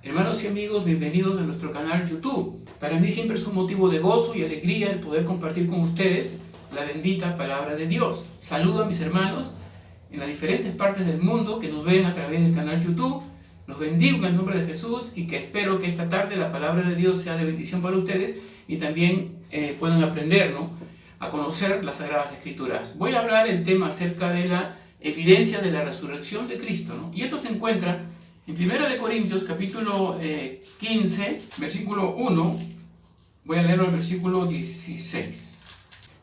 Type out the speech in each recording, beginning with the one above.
Hermanos y amigos, bienvenidos a nuestro canal YouTube. Para mí siempre es un motivo de gozo y alegría el poder compartir con ustedes la bendita palabra de Dios. Saludo a mis hermanos en las diferentes partes del mundo que nos ven a través del canal YouTube. Los bendigo en el nombre de Jesús y que espero que esta tarde la palabra de Dios sea de bendición para ustedes y también puedan aprender, a conocer las Sagradas Escrituras. Voy a hablar el tema acerca de la evidencia de la resurrección de Cristo, Y esto se encuentra en 1 Corintios capítulo 15, versículo 1. Voy a leer el versículo 16.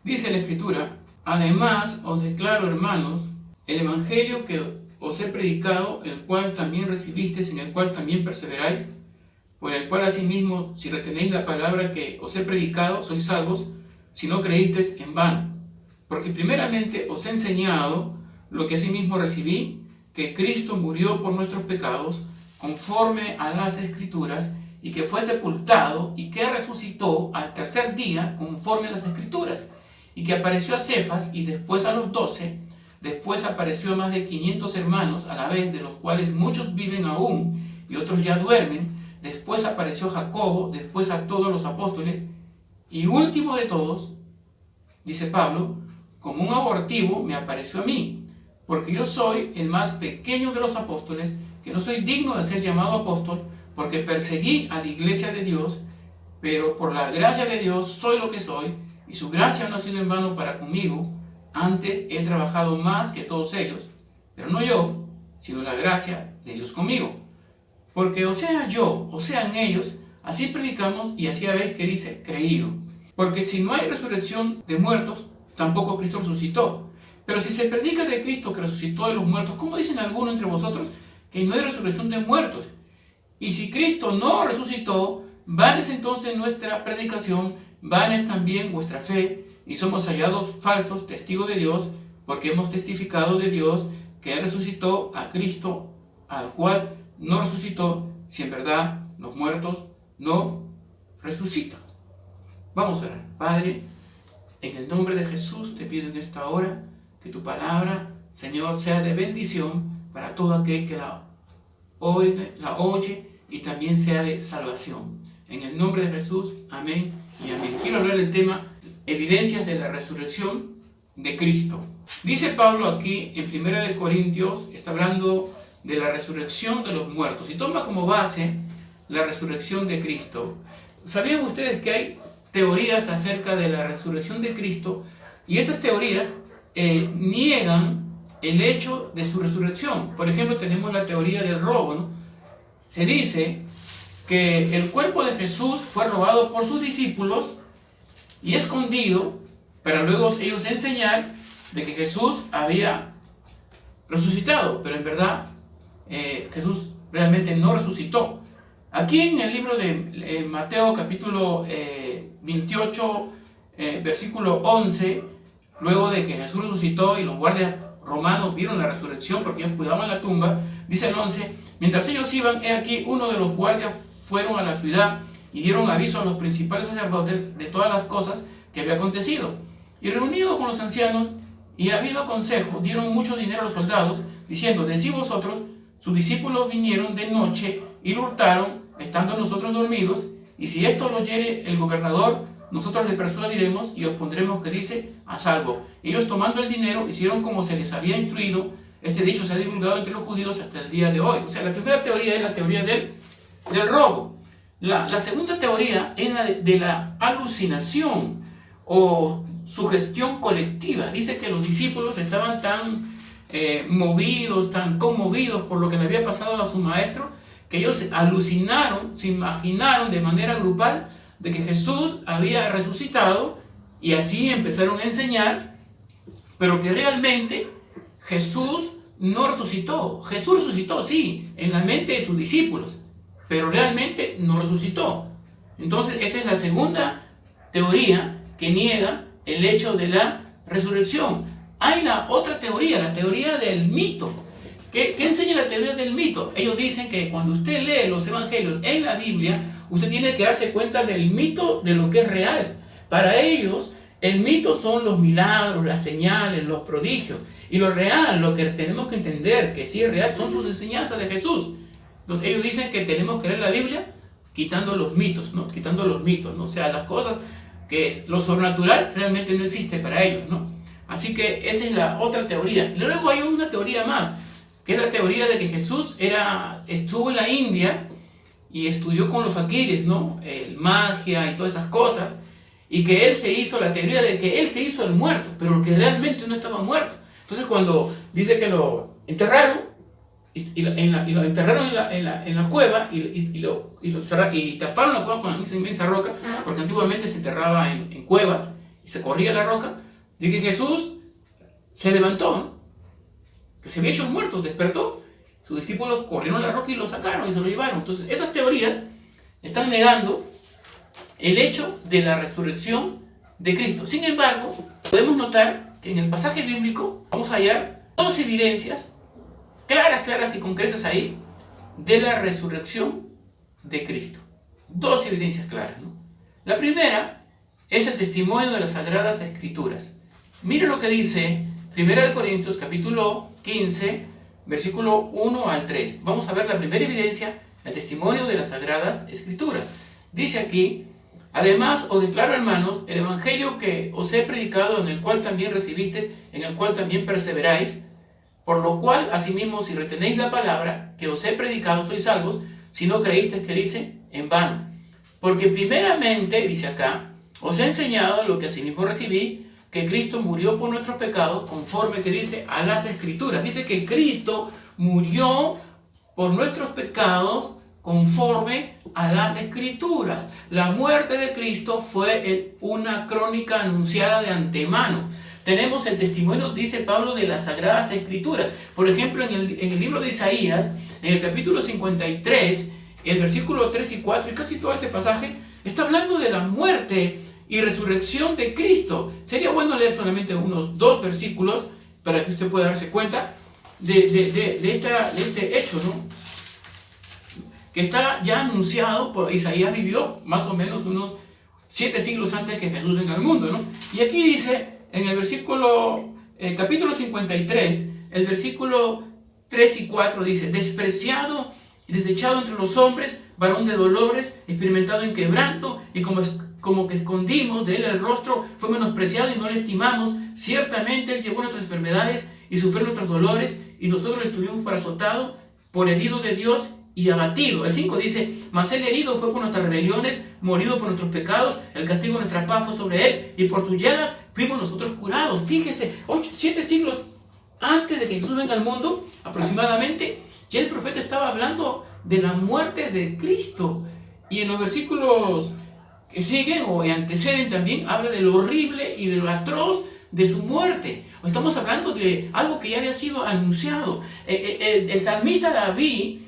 Dice la Escritura: además os declaro, hermanos, el evangelio que os he predicado, el cual también recibisteis, en el cual también perseveráis, por el cual asimismo, si retenéis la palabra que os he predicado, sois salvos, si no creísteis en vano. Porque primeramente os he enseñado lo que asimismo recibí, que Cristo murió por nuestros pecados, conforme a las Escrituras, y que fue sepultado, y que resucitó al tercer día, conforme a las Escrituras, y que apareció a Cefas, y después a los 12, después apareció a más de 500 hermanos a la vez, de los cuales muchos viven aún, y otros ya duermen. Después apareció a Jacobo, después a todos los apóstoles, y último de todos, dice Pablo, como un abortivo me apareció a mí, porque yo soy el más pequeño de los apóstoles, que no soy digno de ser llamado apóstol, porque perseguí a la iglesia de Dios, pero por la gracia de Dios soy lo que soy, y su gracia no ha sido en vano para conmigo. Antes he trabajado más que todos ellos, pero no yo, sino la gracia de Dios conmigo. Porque o sea yo, o sean ellos, así predicamos, y así habéis que dice, creído. Porque si no hay resurrección de muertos, tampoco Cristo resucitó. Pero si se predica de Cristo que resucitó de los muertos, ¿cómo dicen algunos entre vosotros que no hay resurrección de muertos? Y si Cristo no resucitó, vana es entonces nuestra predicación, vana es también vuestra fe, y somos hallados falsos testigos de Dios, porque hemos testificado de Dios que Él resucitó a Cristo, al cual no resucitó, si en verdad los muertos no resucitan. Vamos a orar. Padre, en el nombre de Jesús te pido en esta hora que tu palabra, Señor, sea de bendición para todo aquel que la oye y también sea de salvación. En el nombre de Jesús, amén y amén. Quiero hablar del tema evidencias de la resurrección de Cristo. Dice Pablo aquí en 1 Corintios, está hablando de la resurrección de los muertos y toma como base la resurrección de Cristo. ¿Sabían ustedes que hay teorías acerca de la resurrección de Cristo? Y estas teorías niegan el hecho de su resurrección. Por ejemplo, tenemos la teoría del robo, Se dice que el cuerpo de Jesús fue robado por sus discípulos y escondido para luego ellos enseñar de que Jesús había resucitado, pero en verdad Jesús realmente no resucitó. Aquí en el libro de Mateo capítulo 28, versículo 11, luego de que Jesús resucitó y los guardias romanos vieron la resurrección porque ellos cuidaban la tumba, dice el 11, mientras ellos iban, he aquí, uno de los guardias fueron a la ciudad y dieron aviso a los principales sacerdotes de todas las cosas que había acontecido. Y reunidos con los ancianos y habido consejo, dieron mucho dinero a los soldados, diciendo, decid vosotros, sus discípulos vinieron de noche y lo hurtaron, estando nosotros dormidos, y si esto lo oyere el gobernador, nosotros le persuadiremos y os pondremos, que dice, a salvo. Ellos, tomando el dinero, hicieron como se les había instruido. Este dicho se ha divulgado entre los judíos hasta el día de hoy. O sea, la primera teoría es la teoría del robo. La segunda teoría es la de la alucinación o sugestión colectiva. Dice que los discípulos estaban tan movidos, tan conmovidos por lo que le había pasado a su maestro, que ellos alucinaron, se imaginaron de manera grupal de que Jesús había resucitado y así empezaron a enseñar, pero que realmente Jesús no resucitó. Jesús resucitó, sí, en la mente de sus discípulos, pero realmente no resucitó. Entonces esa es la segunda teoría que niega el hecho de la resurrección. Hay la otra teoría, la teoría del mito. ¿Qué enseña la teoría del mito? Ellos dicen que cuando usted lee los evangelios en la Biblia, usted tiene que darse cuenta del mito de lo que es real. Para ellos, el mito son los milagros, las señales, los prodigios. Y lo real, lo que tenemos que entender que sí es real, son sus enseñanzas de Jesús. Entonces, ellos dicen que tenemos que leer la Biblia quitando los mitos, ¿no? Quitando los mitos, ¿no? O sea, las cosas que lo sobrenatural realmente no existe para ellos, ¿no? Así que esa es la otra teoría. Luego hay una teoría más, que es la teoría de que Jesús estuvo en la India y estudió con los faquires, ¿no? Magia y todas esas cosas, y que él se hizo, la teoría de que él se hizo el muerto, pero que realmente no estaba muerto. Entonces cuando dice que lo enterraron, y lo enterraron en la cueva y taparon la cueva con la inmensa roca, porque antiguamente se enterraba en cuevas y se corría la roca, de que Jesús se levantó, ¿no? Que se había hecho el muerto, despertó, sus discípulos corrieron la roca y lo sacaron y se lo llevaron. Entonces esas teorías están negando el hecho de la resurrección de Cristo. Sin embargo, podemos notar que en el pasaje bíblico vamos a hallar dos evidencias claras y concretas ahí de la resurrección de Cristo. Dos evidencias claras, ¿no? La primera es el testimonio de las Sagradas Escrituras. Mire lo que dice 1 Corintios capítulo 15, versículo 1 al 3. Vamos a ver la primera evidencia, el testimonio de las Sagradas Escrituras. Dice aquí: además os declaro, hermanos, el evangelio que os he predicado, en el cual también recibisteis, en el cual también perseveráis, por lo cual, asimismo, si retenéis la palabra que os he predicado, sois salvos, si no creísteis, que dice, en vano. Porque primeramente, dice acá, os he enseñado lo que asimismo recibí, que Cristo murió por nuestros pecados, conforme que dice a las Escrituras. Dice que Cristo murió por nuestros pecados, conforme a las Escrituras. La muerte de Cristo fue una crónica anunciada de antemano. Tenemos el testimonio, dice Pablo, de las Sagradas Escrituras. Por ejemplo, en el libro de Isaías, en el capítulo 53, el versículo 3 y 4, y casi todo ese pasaje, está hablando de la muerte y resurrección de Cristo. Sería bueno leer solamente unos 2 versículos para que usted pueda darse cuenta de este hecho, ¿no? Que está ya anunciado. Isaías vivió más o menos unos 7 siglos antes que Jesús venga al mundo, ¿no? Y aquí dice, en el capítulo 53, el versículo 3 y 4 dice: despreciado y desechado entre los hombres, varón de dolores, experimentado en quebranto, y como que escondimos de él el rostro, fue menospreciado y no le estimamos. Ciertamente él llevó nuestras enfermedades y sufrió nuestros dolores, y nosotros le estuvimos por azotado, por herido de Dios y abatido. El 5 dice: mas él herido fue por nuestras rebeliones, morido por nuestros pecados, el castigo de nuestra paz fue sobre él, y por su llaga fuimos nosotros curados. Fíjese, 7 siglos antes de que Jesús venga al mundo, aproximadamente, ya el profeta estaba hablando de la muerte de Cristo. Y en los versículos que siguen o anteceden también habla de lo horrible y de lo atroz de su muerte. Estamos hablando de algo que ya había sido anunciado. El salmista David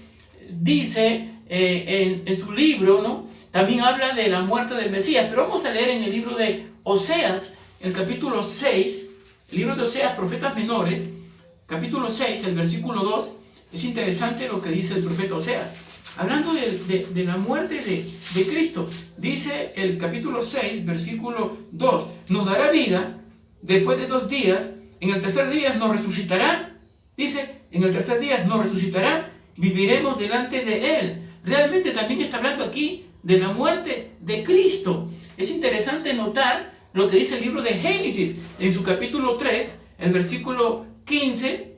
dice en su libro, ¿no? También habla de la muerte del Mesías. Pero vamos a leer en el libro de Oseas, el capítulo 6, el libro de Oseas, Profetas Menores, capítulo 6, el versículo 2. Es interesante lo que dice el profeta Oseas, hablando de la muerte de Cristo. Dice el capítulo 6, versículo 2: nos dará vida después de 2 días, en el tercer día nos resucitará. Dice, en el tercer día nos resucitará, viviremos delante de él. Realmente también está hablando aquí de la muerte de Cristo. Es interesante notar lo que dice el libro de Génesis, en su capítulo 3, el versículo 15.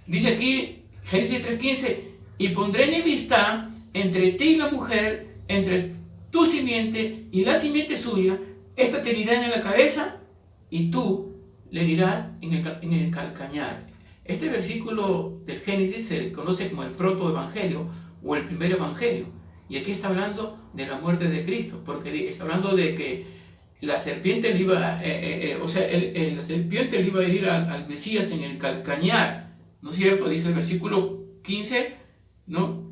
Dice aquí, Génesis 3:15: y pondré enemistad entre ti y la mujer, entre tu simiente y la simiente suya. Esta te herirá en la cabeza y tú le herirás en el calcañar. Este versículo del Génesis se conoce como el protoevangelio o el primer evangelio. Y aquí está hablando de la muerte de Cristo, porque está hablando de que la serpiente le iba, la serpiente le iba a herir al Mesías en el calcañar, ¿no es cierto? Dice el versículo 15, ¿no?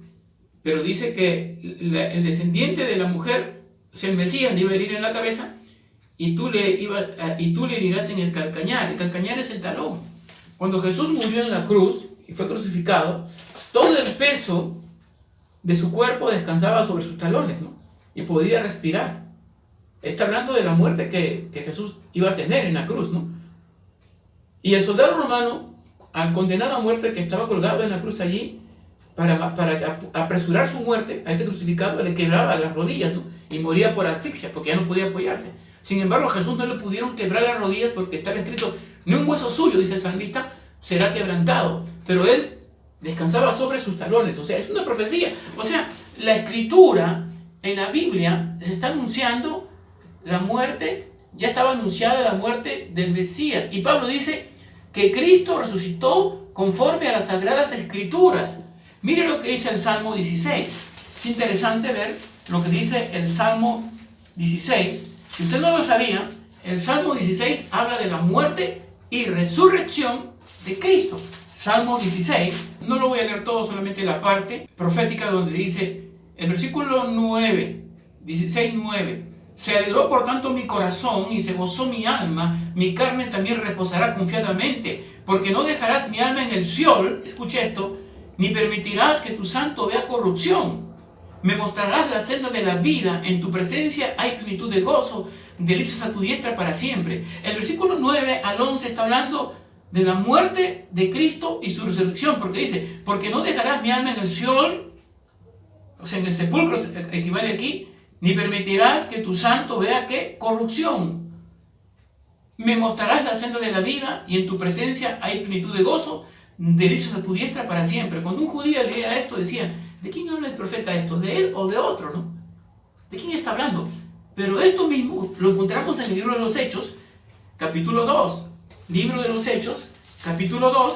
Pero dice que el descendiente de la mujer, o sea, el Mesías, le iba a herir en la cabeza y tú le herirás en el calcañar. El calcañar es el talón. Cuando Jesús murió en la cruz y fue crucificado, todo el peso de su cuerpo descansaba sobre sus talones, ¿no? Y podía respirar. Está hablando de la muerte que Jesús iba a tener en la cruz, ¿no? Y el soldado romano, al condenado a muerte que estaba colgado en la cruz allí, para apresurar su muerte, a ese crucificado le quebraba las rodillas, ¿no? Y moría por asfixia porque ya no podía apoyarse. Sin embargo, a Jesús no le pudieron quebrar las rodillas porque estaba escrito, ni un hueso suyo, dice el salmista, será quebrantado. Pero él descansaba sobre sus talones. O sea, es una profecía. O sea, la escritura en la Biblia se está anunciando la muerte, ya estaba anunciada la muerte del Mesías. Y Pablo dice que Cristo resucitó conforme a las Sagradas Escrituras. Mire lo que dice el Salmo 16. Es interesante ver lo que dice el Salmo 16. Si usted no lo sabía, el Salmo 16 habla de la muerte y resurrección de Cristo. Salmo 16, no lo voy a leer todo, solamente la parte profética donde dice, el versículo 9, 16:9, se alegró por tanto mi corazón y se gozó mi alma, mi carne también reposará confiadamente, porque no dejarás mi alma en el Seol, escucha esto, ni permitirás que tu santo vea corrupción. Me mostrarás la senda de la vida, en tu presencia hay plenitud de gozo, delicias a tu diestra para siempre. El versículo 9 al 11 está hablando de la muerte de Cristo y su resurrección, porque dice, porque no dejarás mi alma en el Seol, o sea, en el sepulcro equivale aquí, ni permitirás que tu santo vea ¿qué? Corrupción. Me mostrarás la senda de la vida y en tu presencia hay plenitud de gozo, delicias a tu diestra para siempre. Cuando un judío leía esto decía, ¿de quién habla el profeta esto? ¿De él o de otro? ¿No? ¿De quién está hablando? Pero esto mismo lo encontramos en el libro de los Hechos, capítulo 2. Libro de los Hechos, capítulo 2.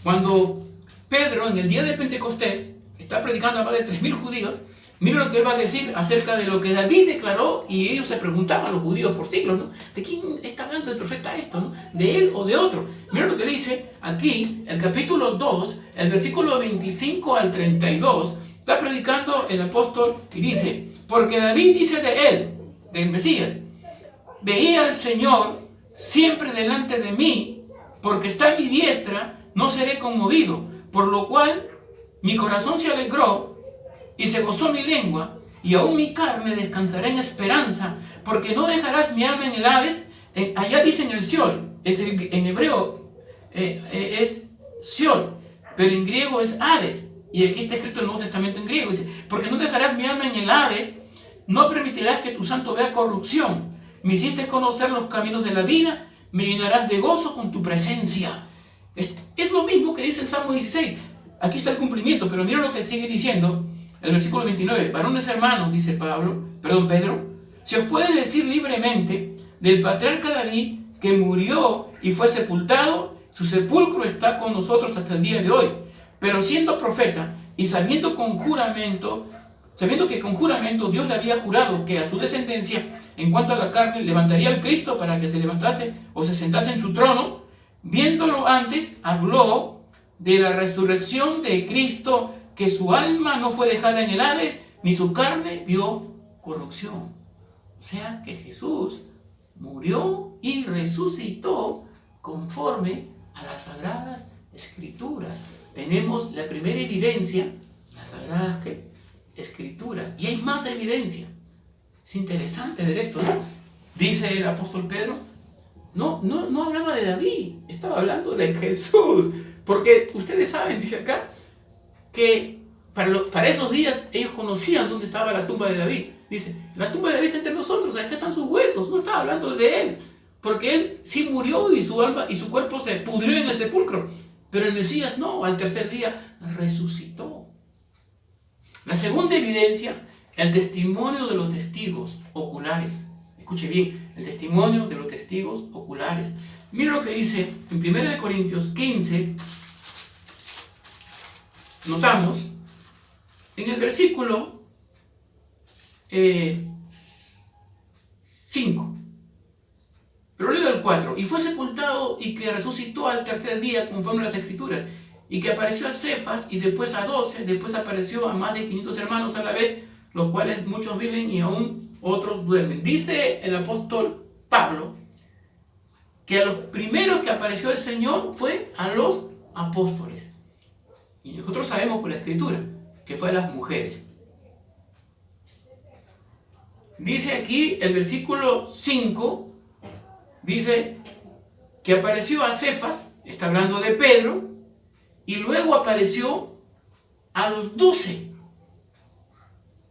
Cuando Pedro, en el día de Pentecostés, está predicando a más de 3.000 judíos, mira lo que él va a decir acerca de lo que David declaró, y ellos se preguntaban, los judíos por siglos, ¿no? ¿De quién está hablando el profeta esto, no? ¿De él o de otro? Mira lo que dice aquí, el capítulo 2, el versículo 25 al 32, está predicando el apóstol y dice, porque David dice de él, del Mesías, veía al Señor siempre delante de mí, porque está a mi diestra, no seré conmovido, por lo cual mi corazón se alegró y se gozó mi lengua, y aún mi carne descansará en esperanza, porque no dejarás mi alma en el Hades. Allá dice en el Seol, en hebreo es Seol, pero en griego es Hades, y aquí está escrito el Nuevo Testamento en griego, dice, porque no dejarás mi alma en el Hades, no permitirás que tu santo vea corrupción, me hiciste conocer los caminos de la vida, me llenarás de gozo con tu presencia. Es lo mismo que dice el Salmo 16, aquí está el cumplimiento, pero mira lo que sigue diciendo, el versículo 29, varones hermanos, dice Pedro, se os puede decir libremente del patriarca David que murió y fue sepultado, su sepulcro está con nosotros hasta el día de hoy, pero siendo profeta y sabiendo que con juramento Dios le había jurado que a su descendencia, en cuanto a la carne, levantaría al Cristo para que se levantase o se sentase en su trono, viéndolo antes, habló de la resurrección de Cristo, que su alma no fue dejada en el Hades, ni su carne vio corrupción. O sea que Jesús murió y resucitó conforme a las Sagradas Escrituras. Tenemos la primera evidencia, las Sagradas Escrituras, y hay más evidencia. Es interesante ver esto, ¿no? Dice el apóstol Pedro, no hablaba de David, estaba hablando de Jesús, porque ustedes saben, dice acá, que para esos días ellos conocían dónde estaba la tumba de David. Dice, la tumba de David está entre nosotros, acá están sus huesos. No estaba hablando de él, porque él sí murió y su alma y su cuerpo se pudrió en el sepulcro, pero el Mesías no, al tercer día resucitó. La segunda evidencia, el testimonio de los testigos oculares. Escuche bien, el testimonio de los testigos oculares. Mira lo que dice en 1 Corintios 15, notamos, en el versículo 5, pero leo el 4, y fue sepultado y que resucitó al tercer día conforme a las Escrituras, y que apareció a Cefas y después a 12, después apareció a más de 500 hermanos a la vez, los cuales muchos viven y aún otros duermen. Dice el apóstol Pablo que a los primeros que apareció el Señor fue a los apóstoles. Y nosotros sabemos por la Escritura que fue a las mujeres. Dice aquí el versículo 5, dice que apareció a Cefas está hablando de Pedro, y luego apareció a los 12.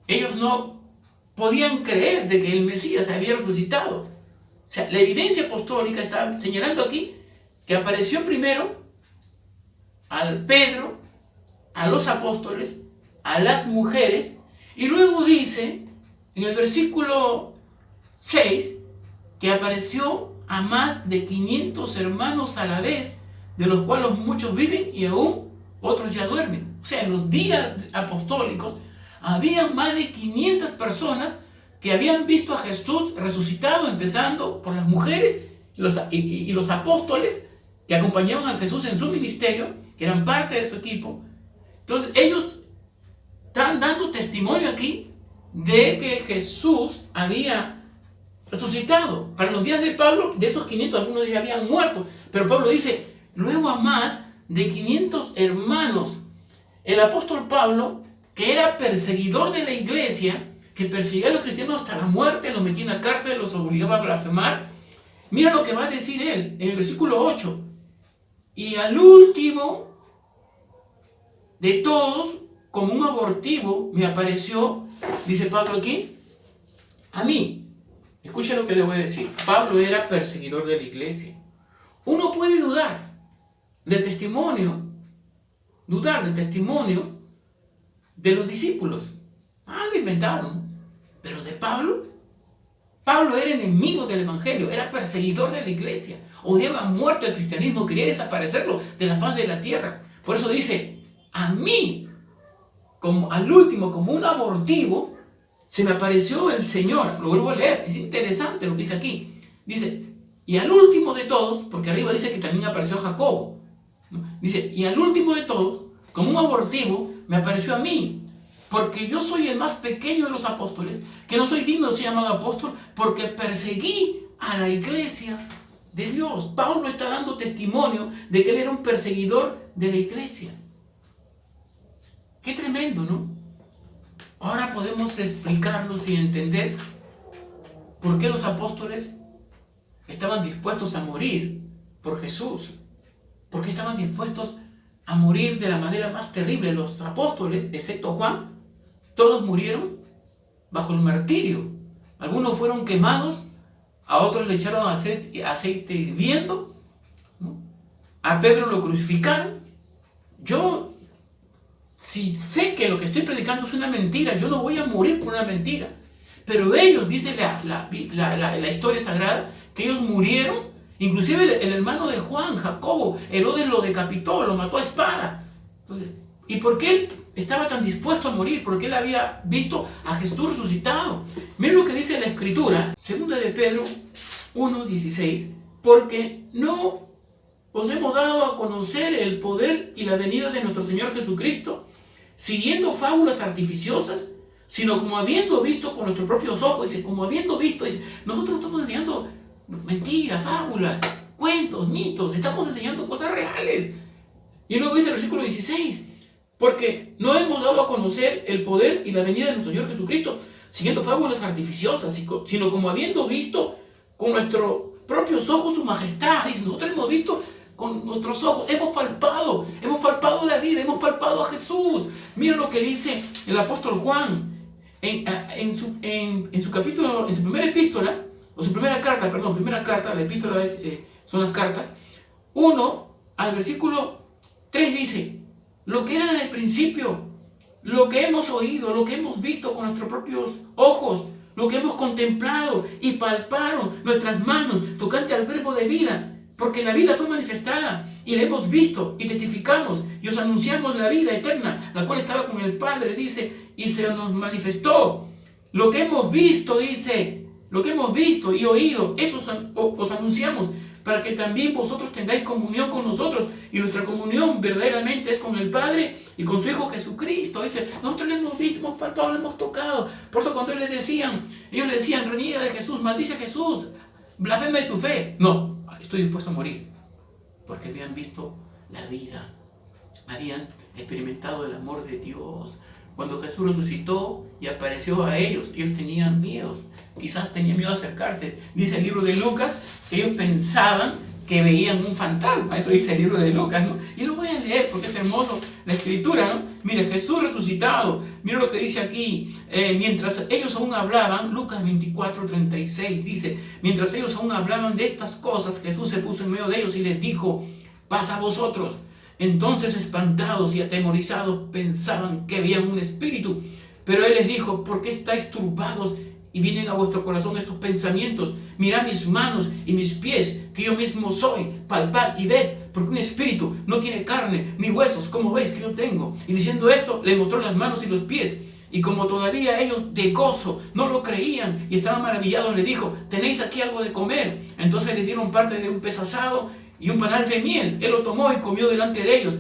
Ellos no podían creer de que el Mesías había resucitado. O sea, la evidencia apostólica está señalando aquí que apareció primero al Pedro, a los apóstoles, a las mujeres, y luego dice en el versículo 6 que apareció a más de 500 hermanos a la vez, de los cuales muchos viven y aún otros ya duermen. O sea, en los días apostólicos había más de 500 personas que habían visto a Jesús resucitado, empezando por las mujeres y los apóstoles que acompañaban a Jesús en su ministerio, que eran parte de su equipo. Entonces ellos están dando testimonio aquí de que Jesús había resucitado. Para los días de Pablo, de esos 500, algunos ya habían muerto. Pero Pablo dice, luego a más de 500 hermanos. El apóstol Pablo, que era perseguidor de la iglesia, que perseguía a los cristianos hasta la muerte, los metía en la cárcel, los obligaba a blasfemar. Mira lo que va a decir él en el versículo 8. Y al último de todos, como un abortivo, me apareció, dice Pablo aquí, a mí. Escucha lo que le voy a decir. Pablo era perseguidor de la iglesia. Uno puede dudar del testimonio de los discípulos. Lo inventaron. Pero de Pablo era enemigo del evangelio, era perseguidor de la iglesia, odiaba a muerte el cristianismo, quería desaparecerlo de la faz de la tierra. Por eso dice, a mí, como al último, como un abortivo, se me apareció el Señor. Lo vuelvo a leer, es interesante lo que dice aquí. Dice, y al último de todos, porque arriba dice que también apareció Jacobo, ¿no? Dice, y al último de todos, como un abortivo, me apareció a mí, porque yo soy el más pequeño de los apóstoles, que no soy digno de ser llamado apóstol, porque perseguí a la iglesia de Dios. Pablo está dando testimonio de que él era un perseguidor de la iglesia. Qué tremendo, ¿no? Ahora podemos explicarnos y entender por qué los apóstoles estaban dispuestos a morir por Jesús. ¿Por qué estaban dispuestos a morir de la manera más terrible? Los apóstoles, excepto Juan, todos murieron bajo el martirio. Algunos fueron quemados, a otros le echaron aceite hirviendo, ¿no? A Pedro lo crucificaron. Yo, si sé que lo que estoy predicando es una mentira, yo no voy a morir por una mentira. Pero ellos, dice la historia sagrada, que ellos murieron. Inclusive el hermano de Juan, Jacobo, Herodes lo decapitó, lo mató a espada. Entonces, ¿y por qué él estaba tan dispuesto a morir? Porque él había visto a Jesús resucitado. Miren lo que dice la Escritura, 2 de Pedro 1:16, porque no os hemos dado a conocer el poder y la venida de nuestro Señor Jesucristo, siguiendo fábulas artificiosas, sino como habiendo visto con nuestros propios ojos. Dice, como habiendo visto, dice, nosotros estamos enseñando mentiras, fábulas, cuentos, mitos, estamos enseñando cosas reales. Y luego dice el versículo 16, porque no hemos dado a conocer el poder y la venida de nuestro Señor Jesucristo, siguiendo fábulas artificiosas, sino como habiendo visto con nuestros propios ojos su majestad. Dice, nosotros hemos visto con nuestros ojos, hemos palpado la vida, hemos palpado a Jesús. Mira lo que dice el apóstol Juan en su capítulo, en su primera epístola, o su primera carta, la epístola son las cartas, 1 al versículo 3 dice, lo que era desde el principio, lo que hemos oído, lo que hemos visto con nuestros propios ojos, lo que hemos contemplado y palparon nuestras manos tocante al verbo de vida, porque la vida fue manifestada y la hemos visto y testificamos y os anunciamos la vida eterna, la cual estaba con el Padre, dice, y se nos manifestó. Lo que hemos visto, dice, lo que hemos visto y oído, eso os anunciamos, para que también vosotros tengáis comunión con nosotros, y nuestra comunión verdaderamente es con el Padre y con su Hijo Jesucristo. Dice, nosotros le hemos visto, hemos palpado, le hemos tocado. Por eso cuando ellos le decían, reniega de Jesús, maldice a Jesús, blasfema de tu fe. No, estoy dispuesto a morir, porque habían visto la vida, habían experimentado el amor de Dios. Cuando Jesús resucitó y apareció a ellos tenían miedos, quizás tenían miedo a acercarse. Dice el libro de Lucas que ellos pensaban que veían un fantasma. Eso dice el libro de Lucas, ¿no? Y lo voy a leer porque es hermoso la escritura, ¿no? Mire, Jesús resucitado. Mira lo que dice aquí. Mientras ellos aún hablaban, Lucas 24:36 dice, mientras ellos aún hablaban de estas cosas, Jesús se puso en medio de ellos y les dijo, paz a vosotros. Entonces, espantados y atemorizados, pensaban que veían un espíritu. Pero él les dijo, ¿por qué estáis turbados y vienen a vuestro corazón estos pensamientos? Mirad mis manos y mis pies, que yo mismo soy. Palpad y ved, porque un espíritu no tiene carne ni huesos, como veis que yo tengo. Y diciendo esto, le mostró las manos y los pies. Y como todavía ellos de gozo no lo creían y estaban maravillados, le dijo, ¿tenéis aquí algo de comer? Entonces le dieron parte de un pez asado y un panal de miel. Él lo tomó y comió delante de ellos.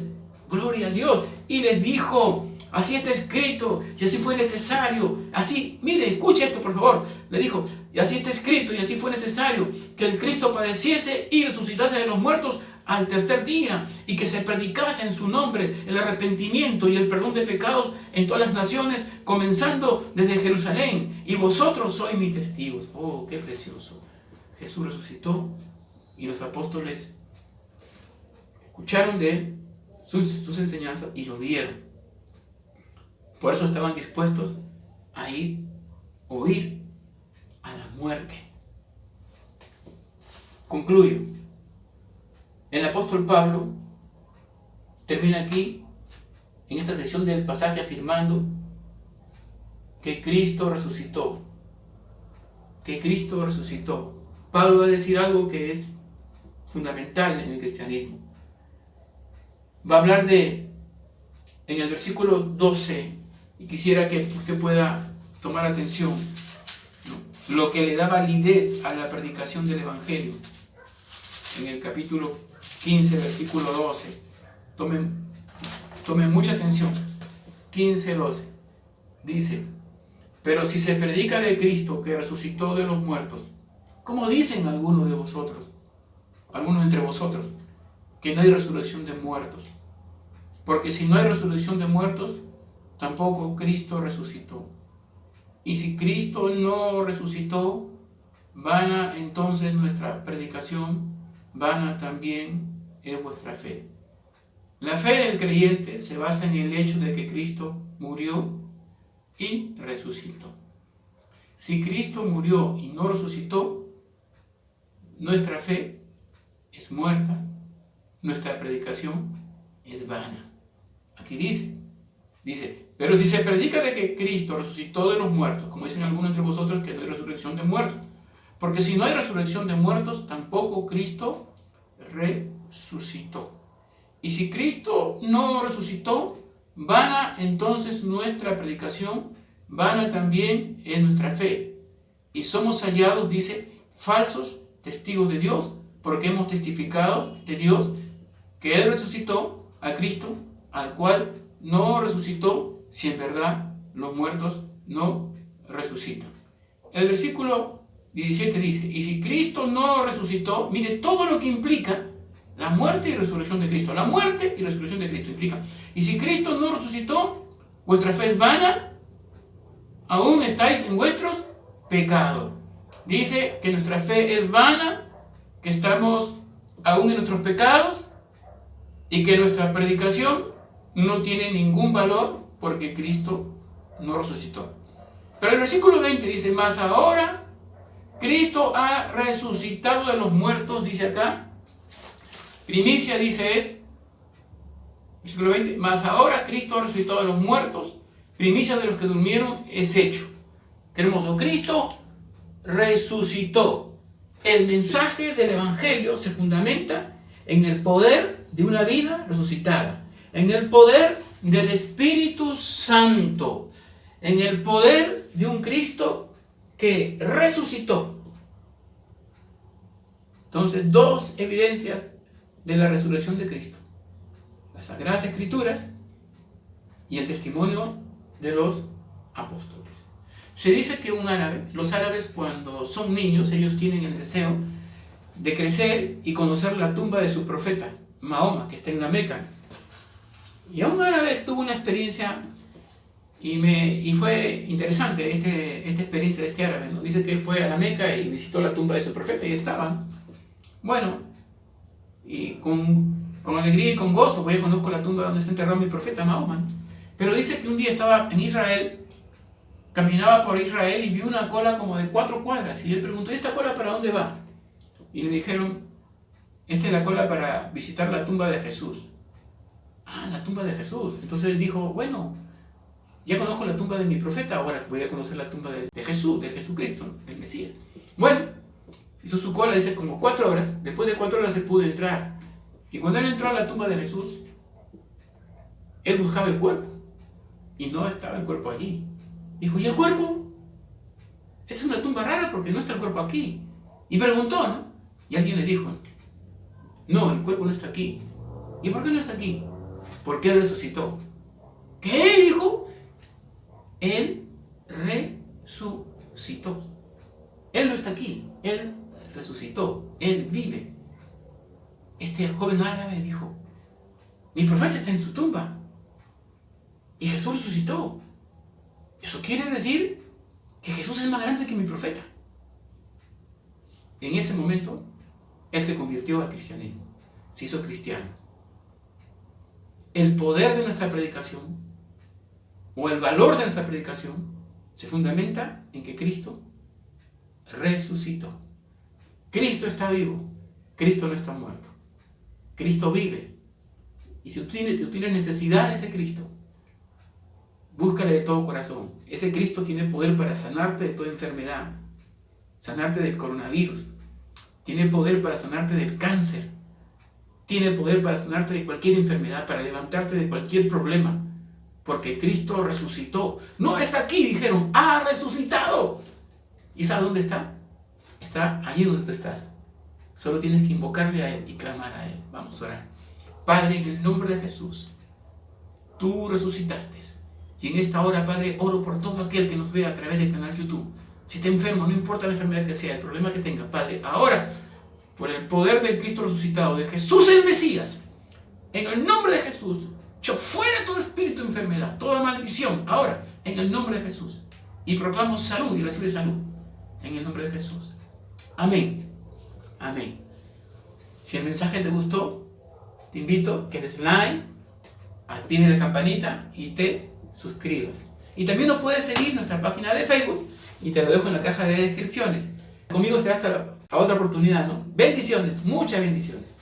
Gloria a Dios. Y les dijo, así está escrito, y así fue necesario. Así, mire, escuche esto por favor. Le dijo, y así está escrito, y así fue necesario, que el Cristo padeciese y resucitase de los muertos al tercer día, y que se predicase en su nombre el arrepentimiento y el perdón de pecados en todas las naciones, comenzando desde Jerusalén. Y vosotros sois mis testigos. Oh, qué precioso. Jesús resucitó y los apóstoles escucharon de él sus enseñanzas y lo vieron. Por eso estaban dispuestos a ir a la muerte. Concluyo. El apóstol Pablo termina aquí, en esta sección del pasaje, afirmando que Cristo resucitó. Que Cristo resucitó. Pablo va a decir algo que es fundamental en el cristianismo. Va a hablar en el versículo 12, y quisiera que usted pueda tomar atención, ¿no?, lo que le da validez a la predicación del Evangelio. En el capítulo 15, versículo 12. Tomen mucha atención. 15:12. Dice, pero si se predica de Cristo que resucitó de los muertos, ¿cómo dicen algunos de vosotros, algunos entre vosotros, que no hay resurrección de muertos? Porque si no hay resurrección de muertos, tampoco Cristo resucitó. Y si Cristo no resucitó, vana entonces nuestra predicación, vana también es vuestra fe. La fe del creyente se basa en el hecho de que Cristo murió y resucitó. Si Cristo murió y no resucitó, nuestra fe es muerta, nuestra predicación es vana. Aquí dice, pero si se predica de que Cristo resucitó de los muertos, como dicen algunos entre vosotros, que no hay resurrección de muertos. Porque si no hay resurrección de muertos, tampoco Cristo resucitó. Y si Cristo no resucitó, vana entonces nuestra predicación, vana también es nuestra fe. Y somos hallados, dice, falsos testigos de Dios, porque hemos testificado de Dios que Él resucitó a Cristo, al cual no resucitó, si en verdad los muertos no resucitan. El versículo 17 dice, y si Cristo no resucitó, mire todo lo que implica la muerte y resurrección de Cristo. La muerte y resurrección de Cristo implica, y si Cristo no resucitó, vuestra fe es vana, aún estáis en vuestros pecados. Dice que nuestra fe es vana, que estamos aún en nuestros pecados y que nuestra predicación no tiene ningún valor porque Cristo no resucitó. Pero el versículo 20 dice, mas ahora Cristo ha resucitado de los muertos, dice acá. Primicia dice es, versículo 20, mas ahora Cristo ha resucitado de los muertos, primicia de los que durmieron es hecho. Qué hermoso, Cristo resucitó. El mensaje del Evangelio se fundamenta en el poder de una vida resucitada, en el poder del Espíritu Santo, en el poder de un Cristo que resucitó. Entonces, dos evidencias de la resurrección de Cristo: las Sagradas Escrituras y el testimonio de los apóstoles. Se dice que los árabes cuando son niños, ellos tienen el deseo de crecer y conocer la tumba de su profeta, Mahoma, que está en la Meca. Y un árabe tuvo una experiencia y fue interesante esta experiencia de este árabe, ¿no? Dice que él fue a la Meca y visitó la tumba de su profeta y estaban. Bueno, y con alegría y con gozo voy a conozco la tumba donde está enterrado mi profeta Mahoma, ¿no? Pero dice que un día estaba en Israel, caminaba por Israel y vio una cola como de 4 cuadras. Y él preguntó, ¿y esta cola para dónde va? Y le dijeron, esta es la cola para visitar la tumba de Jesús. Ah, la tumba de Jesús. Entonces él dijo, bueno, ya conozco la tumba de mi profeta, ahora voy a conocer la tumba de Jesús, de Jesucristo, el Mesías. Bueno, hizo su cola, dice, como 4 horas. Después de 4 horas él pudo entrar. Y cuando él entró a la tumba de Jesús, él buscaba el cuerpo. Y no estaba el cuerpo allí. Dijo, ¿y el cuerpo? Esta es una tumba rara porque no está el cuerpo aquí. Y preguntó, ¿no? Y alguien le dijo, no, el cuerpo no está aquí. ¿Y por qué no está aquí? Porque él resucitó. ¿Qué, hijo? Él resucitó. Él no está aquí. Él resucitó. Él vive. Este joven árabe dijo, mi profeta está en su tumba. Y Jesús resucitó. Eso quiere decir que Jesús es más grande que mi profeta. En ese momento, él se convirtió al cristianismo. Se hizo cristiano. El poder de nuestra predicación, o el valor de nuestra predicación, se fundamenta en que Cristo resucitó. Cristo está vivo. Cristo no está muerto. Cristo vive. Y si tú tienes necesidad de ese Cristo, búscale de todo corazón. Ese Cristo tiene poder para sanarte de toda enfermedad, sanarte del coronavirus, tiene poder para sanarte del cáncer, tiene poder para sanarte de cualquier enfermedad, para levantarte de cualquier problema, porque Cristo resucitó. No está aquí, dijeron, ha resucitado. ¿Y sabes dónde está? Está allí donde tú estás. Solo tienes que invocarle a Él y clamar a Él. Vamos a orar. Padre, en el nombre de Jesús, tú resucitaste. Y en esta hora, Padre, oro por todo aquel que nos vea a través del canal YouTube. Si está enfermo, no importa la enfermedad que sea, el problema que tenga, Padre, ahora, por el poder del Cristo resucitado, de Jesús el Mesías, en el nombre de Jesús, echo fuera todo espíritu de enfermedad, toda maldición, ahora, en el nombre de Jesús. Y proclamo salud y recibe salud, en el nombre de Jesús. Amén. Amén. Si el mensaje te gustó, te invito a que des like, actives la campanita y te suscribas. Y también nos puedes seguir en nuestra página de Facebook y te lo dejo en la caja de descripciones. Conmigo será hasta la otra oportunidad, ¿no? Bendiciones, muchas bendiciones.